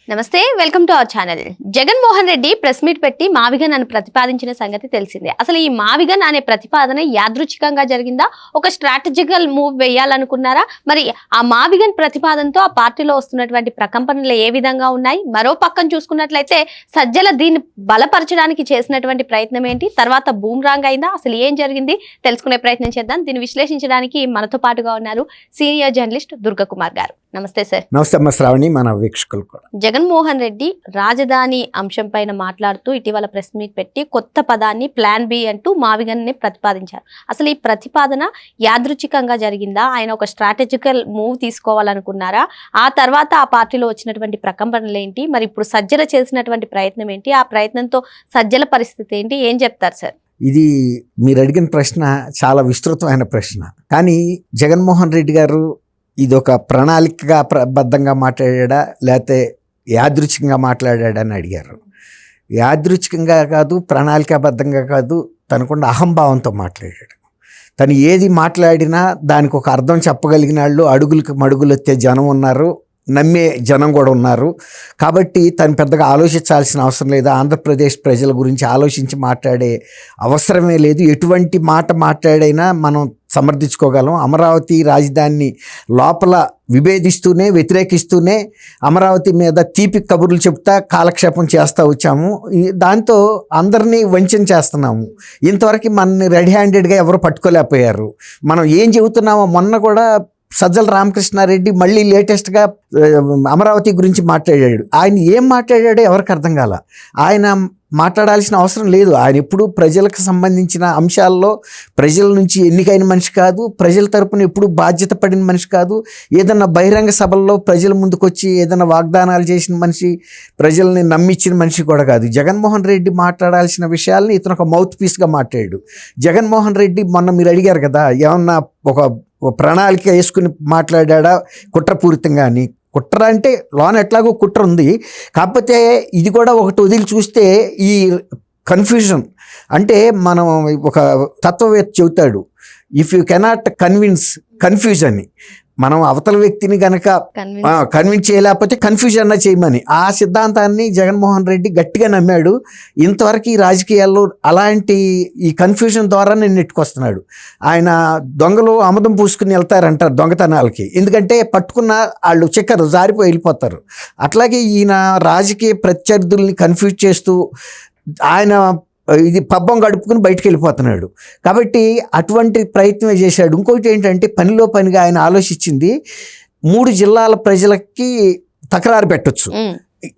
నమస్తే, welcome to our channel. Jaganmohan Reddy press meet పెట్టి మావిగన్ అని ప్రతిపాదించిన సంగతి తెలిసిందే. అసలు ఈ మావిగన్ అనే ప్రతిపాదన యాదృచ్ఛికంగా జరిగిందా, ఒక స్ట్రాటజికల్ మూవ్ వేయాలనుకున్నారా? మరి ఆ మావిగన్ ప్రతిపాదనతో ఆ పార్టీలో వస్తున్నటువంటి ప్రకంపనలు ఏ విధంగా ఉన్నాయి? మరో పక్కన చూసుకున్నట్లయితే సజ్జల దీన్ని బలపరచడానికి చేసినటువంటి ప్రయత్నం ఏంటి? తర్వాత బూమ్రాంగ్ అయిందా? అసలు ఏం జరిగింది తెలుసుకునే ప్రయత్నం చేద్దాం. దీన్ని విశ్లేషించడానికి మనతో పాటుగా ఉన్నారు సీనియర్ జర్నలిస్ట్ దుర్గకుమార్ గారు. నమస్తే సార్. నమస్తే అమ్మ శ్రావణి, మన వీక్షకులు కూడా. జగన్మోహన్ రెడ్డి రాజధాని అంశం పైన మాట్లాడుతూ ఇటీవల ప్రెస్ మీట్ పెట్టి కొత్త పదాన్ని ప్లాన్ బి అంటూ మావిగన్ని ప్రతిపాదించారు. అసలు ఈ ప్రతిపాదన యాదృచ్ఛికంగా జరిగిందా? ఆయన ఒక స్ట్రాటజికల్ మూవ్ తీసుకోవాలనుకున్నారా? ఆ తర్వాత ఆ పార్టీలో వచ్చినటువంటి ప్రకంపనలు ఏంటి? మరి ఇప్పుడు సజ్జల చేసినటువంటి ప్రయత్నం ఏంటి? ఆ ప్రయత్నంతో సజ్జల పరిస్థితి ఏంటి? ఏం చెప్తారు సార్? ఇది మీరు అడిగిన ప్రశ్న చాలా విస్తృతమైన ప్రశ్న. కానీ జగన్మోహన్ రెడ్డి గారు ఇది ఒక ప్రణాళికగా బద్ధంగా మాట్లాడా లేకపోతే యాదృచ్ఛికంగా మాట్లాడాడని అడిగారు. యాదృచ్ఛికంగా కాదు, ప్రణాళికాబద్ధంగా కాదు, తనకుండా అహంభావంతో మాట్లాడాడు. తను ఏది మాట్లాడినా దానికి ఒక అర్థం చెప్పగలిగిన వాళ్ళు అడుగులకు మడుగులు ఎత్తే జనం ఉన్నారు, నమ్మే జనం కూడా ఉన్నారు. కాబట్టి తను పెద్దగా ఆలోచించాల్సిన అవసరం లేదు. ఆంధ్రప్రదేశ్ ప్రజల గురించి ఆలోచించి మాట్లాడే అవసరమే లేదు. ఎటువంటి మాట మాట్లాడైనా మనం సమర్థించుకోగలం. అమరావతి రాజధానిని లోపల విభేదిస్తూనే, వ్యతిరేకిస్తూనే అమరావతి మీద తీపి కబుర్లు చెప్తా కాలక్షేపం చేస్తూ వచ్చాము. దాంతో అందరినీ వంచన చేస్తున్నాము. ఇంతవరకు మనని రెడీ హ్యాండెడ్గా ఎవరు పట్టుకోలేకపోయారు. మనం ఏం చెబుతున్నామో మొన్న కూడా సజ్జల రామకృష్ణారెడ్డి మళ్ళీ లేటెస్ట్గా అమరావతి గురించి మాట్లాడాడు. ఆయన ఏం మాట్లాడాడో ఎవరికి అర్థం కాల. ఆయన మాట్లాడాల్సిన అవసరం లేదు. ఆయన ఎప్పుడు ప్రజలకు సంబంధించిన అంశాల్లో ప్రజల నుంచి ఎన్నికైన మనిషి కాదు, ప్రజల తరపున ఎప్పుడు బాధ్యత పడిన మనిషి కాదు, ఏదన్నా బహిరంగ సభల్లో ప్రజల ముందుకొచ్చి ఏదైనా వాగ్దానాలు చేసిన మనిషి, ప్రజల్ని నమ్మించిన మనిషి కూడా కాదు. జగన్మోహన్ రెడ్డి మాట్లాడాల్సిన విషయాల్ని ఇతను ఒక మౌత్ పీస్గా మాట్లాడాడు. జగన్మోహన్ రెడ్డి మొన్న మీరు అడిగారు కదా, ఏమన్నా ఒక ప్రణాళిక వేసుకుని మాట్లాడా కుట్రపూరితంగా అని. కుట్ర అంటే లోన ఎట్లాగో కుట్ర ఉంది. కాకపోతే ఇది కూడా ఒకటి వదిలి చూస్తే ఈ కన్ఫ్యూజన్ అంటే, మనం ఒక తత్వవేత్త చెబుతాడు, ఇఫ్ యూ కెనాట్ కన్ఫ్యూజ్ అని. మనం అవతల వ్యక్తిని కనుక కన్విన్స్ చేయలేకపోతే కన్ఫ్యూజన్ అన్న చేయమని. ఆ సిద్ధాంతాన్ని జగన్మోహన్ రెడ్డి గట్టిగా నమ్మాడు. ఇంతవరకు ఈ రాజకీయాల్లో అలాంటి ఈ కన్ఫ్యూజన్ ద్వారా నేను నెట్టుకొస్తున్నాడు. ఆయన దొంగలు ఆముదం పూసుకుని వెళ్తారంటారు దొంగతనాలకి, ఎందుకంటే పట్టుకున్న వాళ్ళు చెక్కరు, జారిపోయి వెళ్ళిపోతారు. అట్లాగే ఈయన రాజకీయ ప్రత్యర్థుల్ని కన్ఫ్యూజ్ చేస్తూ ఆయన ఇది పబ్బం గడుపుకుని బయటికి వెళ్ళిపోతున్నాడు. కాబట్టి అటువంటి ప్రయత్నమే చేశాడు. ఇంకొకటి ఏంటంటే, పనిలో పనిగా ఆయన ఆలోచించింది 3 జిల్లాల ప్రజలకి తకరారు పెట్టొచ్చు.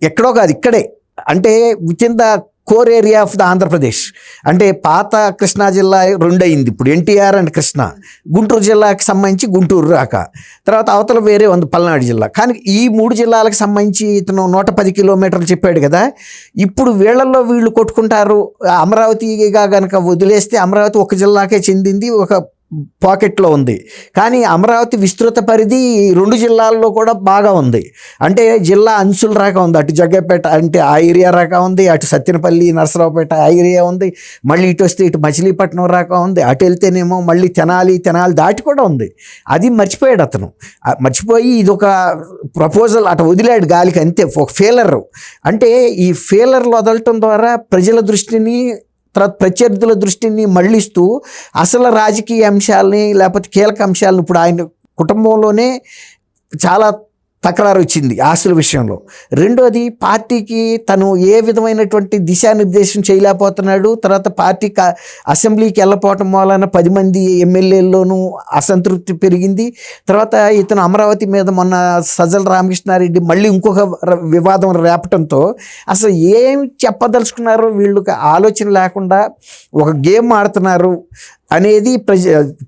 ఎక్కడో కాదు, ఇక్కడే. అంటే with in the core area of the Andhra Pradesh. అంటే పాత కృష్ణా జిల్లా 2 అయింది ఇప్పుడు, ఎన్టీఆర్ అండ్ కృష్ణా. గుంటూరు జిల్లాకి సంబంధించి గుంటూరు రాక, తర్వాత అవతల వేరే ఉంది పల్నాడు జిల్లా. కానీ ఈ 3 జిల్లాలకు సంబంధించి ఇతను 110 కిలోమీటర్లు చెప్పాడు కదా. ఇప్పుడు వీళ్ళల్లో వీళ్ళు కొట్టుకుంటారు. అమరావతిగా కనుక వదిలేస్తే అమరావతి ఒక జిల్లాకే చెందింది, ఒక పాకెట్లో ఉంది. కానీ అమరావతి విస్తృత పరిధి 2 జిల్లాల్లో కూడా బాగా ఉంది. అంటే జిల్లా అంచుల రాకా ఉంది. అటు జగ్గపేట అంటే ఆ ఏరియా రాకా ఉంది, అటు సత్యనపల్లి నరసరావుపేట ఆ ఏరియా ఉంది, మళ్ళీ ఇటు వస్తే ఇటు మచిలీపట్నం రాకా ఉంది, అటు వెళ్తేనేమో మళ్ళీ తెనాలి దాటి కూడా ఉంది. అది మర్చిపోయాడు అతను. మర్చిపోయి ఇది ఒక ప్రపోజల్ అటు వదిలాడు గాలికి, అంతే. ఒక ఫెయిలర్. అంటే ఈ ఫెయిలర్లు వదలటం ద్వారా ప్రజల దృష్టిని, తర్వాత ప్రత్యర్థుల దృష్టిని మళ్ళిస్తూ అసలు రాజకీయ అంశాలని లేకపోతే కీలక అంశాలను, ఇప్పుడు ఆయన కుటుంబంలోనే చాలా తకరారు వచ్చింది ఆస్తుల విషయంలో. రెండోది, పార్టీకి తను ఏ విధమైనటువంటి దిశానిర్దేశం చేయలేకపోతున్నాడు. తర్వాత పార్టీ అసెంబ్లీకి వెళ్ళపోవటం వలన 10 మంది ఎమ్మెల్యేల్లోనూ అసంతృప్తి పెరిగింది. తర్వాత ఇతను అమరావతి మీద మొన్న సజ్జల రామకృష్ణారెడ్డి మళ్ళీ ఇంకొక వివాదం రేపటంతో అసలు ఏం చెప్పదలుచుకున్నారో వీళ్ళకి ఆలోచన లేకుండా ఒక గేమ్ ఆడుతున్నారు అనేది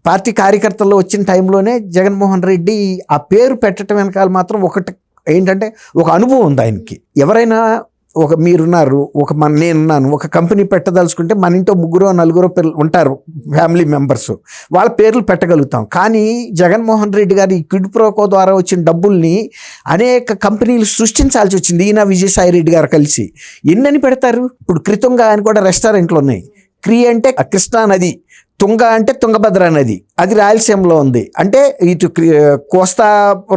పార్టీ కార్యకర్తల్లో వచ్చిన టైంలోనే జగన్మోహన్ రెడ్డి ఆ పేరు పెట్టడం వెనకాల మాత్రం ఒకటి ఏంటంటే, ఒక అనుభవం ఉంది ఆయనకి. ఎవరైనా మీరున్నారు, నేనున్నాను, ఒక కంపెనీ పెట్టదలుచుకుంటే మన ఇంట్లో 3-4 ఉంటారు ఫ్యామిలీ మెంబర్స్, వాళ్ళ పేర్లు పెట్టగలుగుతాం. కానీ జగన్మోహన్ రెడ్డి గారు ఈ క్విడ్ ప్రోకో ద్వారా వచ్చిన డబ్బుల్ని అనేక కంపెనీలు సృష్టించాల్సి వచ్చింది. ఈయన విజయసాయి రెడ్డి గారు కలిసి ఎన్నని పెడతారు. ఇప్పుడు కృతంగా ఆయన కూడా రెస్టారెంట్లు ఉన్నాయి. క్రీ అంటే కృష్ణా నది, తుంగ అంటే తుంగభద్ర నది, అది రాయలసీమలో ఉంది. అంటే ఇటు కోస్తా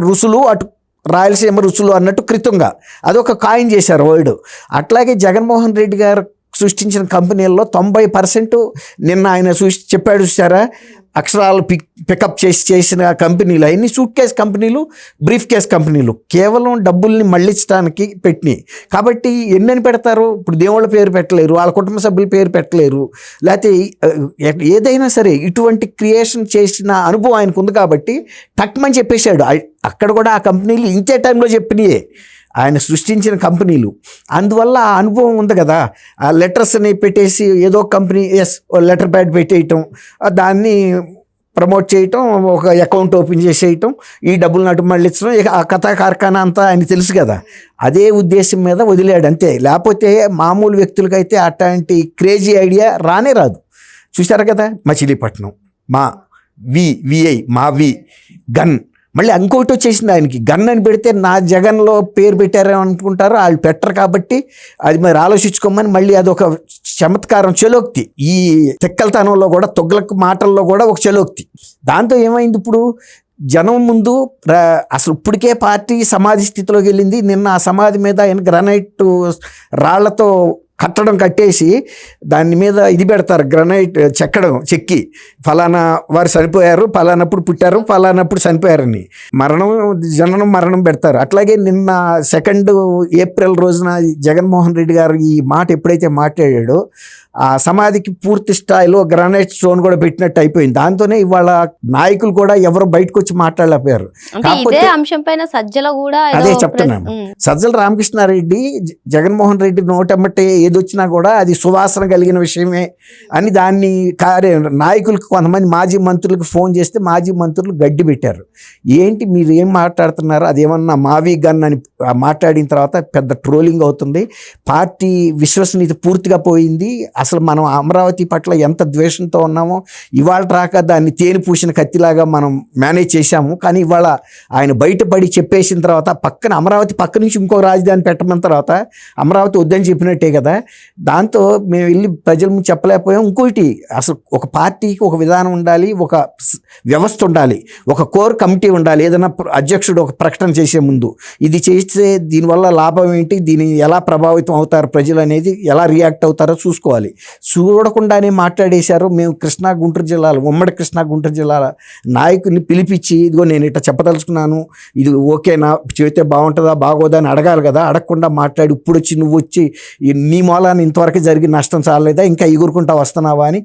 రుసులు, అటు రాయలసీమ రుచులు అన్నట్టు కృతంగా అదొక కాయిన్ చేశారు వర్డ్. అట్లాగే జగన్మోహన్ రెడ్డి గారు సృష్టించిన కంపెనీల్లో 90% నిన్న ఆయన చెప్పాడు చూసారా, అక్షరాలు పికప్ చేసిన కంపెనీలు అన్ని సూట్ కేస్ కంపెనీలు, బ్రీఫ్ కేస్ కంపెనీలు కేవలం డబ్బుల్ని మళ్ళించడానికి పెట్టినాయి. కాబట్టి ఎన్నని పెడతారు? ఇప్పుడు దేవుళ్ళ పేరు పెట్టలేరు, వాళ్ళ కుటుంబ సభ్యుల పేరు పెట్టలేరు, లేకపోతే ఏదైనా సరే ఇటువంటి క్రియేషన్ చేసిన అనుభవం ఆయనకు ఉంది కాబట్టి టక్మని చెప్పేశాడు. అక్కడ కూడా ఆ కంపెనీలు ఇంతే టైంలో చెప్పినాయే ఆయన సృష్టించిన కంపెనీలు. అందువల్ల ఆ అనుభవం ఉంది కదా. ఆ లెటర్స్ని పెట్టేసి ఏదో కంపెనీ లెటర్ ప్యాడ్ పెట్టేయటం, దాన్ని ప్రమోట్ చేయటం, ఒక అకౌంట్ ఓపెన్ చేసేయటం, ఈ డబ్బులు నటు మళ్ళించడం, ఇక ఆ కథా కార్ఖానా అంతా ఆయన తెలుసు కదా. అదే ఉద్దేశం మీద వదిలేడు అంతే. లేకపోతే మామూలు వ్యక్తులకైతే అట్లాంటి క్రేజీ ఐడియా రానే రాదు. చూశారు కదా, మచిలీపట్నం మా విఐ మా గన్, మళ్ళీ ఇంకోటి వచ్చేసింది ఆయనకి. గన్ అని పెడితే నా జగన్లో పేరు పెట్టారని అనుకుంటారు, వాళ్ళు పెట్టరు కాబట్టి అది మరి ఆలోచించుకోమని మళ్ళీ అదొక చమత్కారం, చలోక్తి. ఈ తెక్కలతనంలో కూడా, తొగ్లక్ మాటల్లో కూడా ఒక చలోక్తి. దాంతో ఏమైంది, ఇప్పుడు జనం ముందు అసలు ఇప్పటికే పార్టీ సమాధి స్థితిలోకి వెళ్ళింది. నిన్న ఆ సమాధి మీద ఆయన గ్రానైట్ రాళ్లతో కట్టడం కట్టేసి దాని మీద ఇది పెడతారు, గ్రనైట్ చెక్కి ఫలానా వారు చనిపోయారు, ఫలానప్పుడు పుట్టారు, ఫలానప్పుడు చనిపోయారని జననం మరణం పెడతారు. అట్లాగే నిన్న 2 ఏప్రిల్ రోజున జగన్మోహన్ రెడ్డి గారు ఈ మాట ఎప్పుడైతే మాట్లాడాడో ఆ సమాధికి పూర్తి స్థాయిలో గ్రానైట్ స్టోన్ కూడా పెట్టినట్టు అయిపోయింది. దాంతోనే ఇవాళ నాయకులు కూడా ఎవరు బయటకు వచ్చి మాట్లాడలేకపోయారు. అదే చెప్తున్నాను, సజ్జల రామకృష్ణారెడ్డి జగన్మోహన్ రెడ్డి నోటమ్మటే ఏదొచ్చినా కూడా అది సువాసన కలిగిన విషయమే అని దాన్ని నాయకులకు కొంతమంది మాజీ మంత్రులకు ఫోన్ చేస్తే మాజీ మంత్రులు గడ్డి పెట్టారు. ఏంటి మీరు ఏం మాట్లాడుతున్నారు, అదేమన్నా మావి గన్ అని మాట్లాడిన తర్వాత పెద్ద ట్రోలింగ్ అవుతుంది. పార్టీ విశ్వసనీయత పూర్తిగా పోయింది. అసలు మనం అమరావతి పట్ల ఎంత ద్వేషంతో ఉన్నామో ఇవాళ రాక దాన్ని తేనె పూసిన కత్తిలాగా మనం మేనేజ్ చేశాము. కానీ ఇవాళ ఆయన బయటపడి చెప్పేసిన తర్వాత పక్కన అమరావతి పక్క నుంచి ఇంకో రాజధాని పెట్టమన్న తర్వాత అమరావతి వద్దని చెప్పినట్టే కదా. దాంతో మేము వెళ్ళి ప్రజల ముందు చెప్పలేకపోయాం. ఇంకోటి, అసలు ఒక పార్టీకి ఒక విధానం ఉండాలి, ఒక వ్యవస్థ ఉండాలి, ఒక కోర్ కమిటీ ఉండాలి. ఏదైనా అధ్యక్షుడు ఒక ప్రకటన చేసే ముందు ఇది చేస్తే దీనివల్ల లాభం ఏంటి, దీని ఎలా ప్రభావితం అవుతారు ప్రజలు అనేది, ఎలా రియాక్ట్ అవుతారో చూసుకోవాలి. చూడకుండానే మాట్లాడేశారు. మేము కృష్ణా గుంటూరు జిల్లాలో, ఉమ్మడి కృష్ణా గుంటూరు జిల్లాల నాయకుడిని పిలిపించి ఇదిగో నేను ఇట్లా చెప్పదలుచుకున్నాను, ఇది ఓకేనా, చెబితే బాగుంటుందా బాగోదా అని అడగాలి కదా. అడగకుండా మాట్లాడి ఇప్పుడు వచ్చి నువ్వు వచ్చి నీ మూలాన్ని ఇంతవరకు జరిగిన నష్టం చాలేదా, ఇంకా ఎగురుకుంటా వస్తున్నావా అని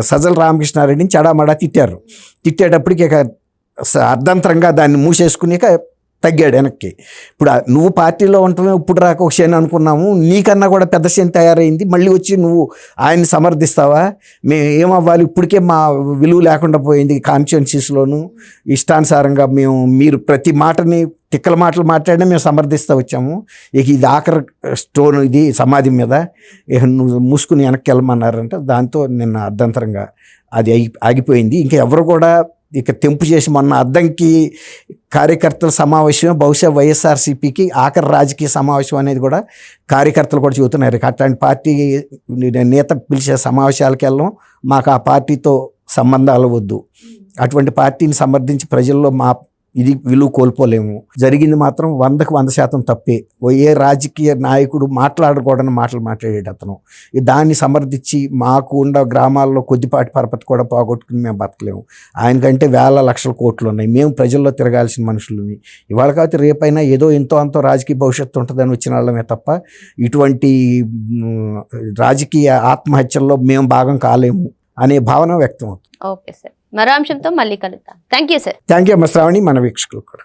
సజ్జల రామకృష్ణారెడ్డిని చెడామడా తిట్టారు. తిట్టేటప్పటికి ఇక అర్ధంతరంగా దాన్ని మూసేసుకుని తగ్గాడు వెనక్కి. ఇప్పుడు నువ్వు పార్టీలో ఉండటమే ఇప్పుడు రాక ఒక శని అనుకున్నాము, నీకన్నా కూడా పెద్ద శని తయారైంది, మళ్ళీ వచ్చి నువ్వు ఆయన్ని సమర్థిస్తావా? మేము ఏమవ్వాలి, ఇప్పటికే మా విలువ లేకుండా పోయింది కాన్స్టిట్యున్సీస్లోను. ఇష్టానుసారంగా మీరు ప్రతి మాటని తిక్కల మాటలు మాట్లాడినా మేము సమర్థిస్తూ వచ్చాము. ఇక ఇది ఆఖరి స్టోన్, ఇది సమాధి మీద, ఇక నువ్వు మూసుకుని వెనక్కి వెళ్ళమన్నారంట. దాంతో నిన్న అర్ధంతరంగా అది ఆగిపోయింది. ఇంకా ఎవరు కూడా ఇక తెంపు చేసి మొన్న అద్దంకి కార్యకర్తల సమావేశం బహుశా వైఎస్ఆర్సీపీకి ఆఖరి రాజకీయ సమావేశం అనేది కూడా కార్యకర్తలు కూడా చెబుతున్నారు. అట్లాంటి పార్టీ నేత పిలిచే సమావేశాలకు వెళ్ళడం, మాకు ఆ పార్టీతో సంబంధాలు వద్దు, అటువంటి పార్టీని సమర్థించి ప్రజల్లో ఇది విలువ కోల్పోలేము. జరిగింది మాత్రం 100కు 100% తప్పే. ఏ రాజకీయ నాయకుడు మాట్లాడకూడని మాటలు మాట్లాడేట అతను దాన్ని సమర్థించి మాకు ఉన్న గ్రామాల్లో కొద్దిపాటి పరపతి కూడా పోగొట్టుకుని మేము బతకలేము. ఆయనకంటే వేల లక్షల కోట్లు ఉన్నాయి. మేము ప్రజల్లో తిరగాల్సిన మనుషులని. ఇవాళ కాబట్టి రేపైనా ఏదో ఎంతో అంతో రాజకీయ భవిష్యత్తు ఉంటుందని వచ్చిన వాళ్ళమే తప్ప ఇటువంటి రాజకీయ ఆత్మహత్యల్లో మేము భాగం కాలేము అనే భావన వ్యక్తం అవుతుంది. ఓకే సార్, మరో అంశంతో మళ్ళీ కలుద్దాం. Thank you sir. Thank you అమ్మ శ్రావణి, మన వీక్షకులు కూడా.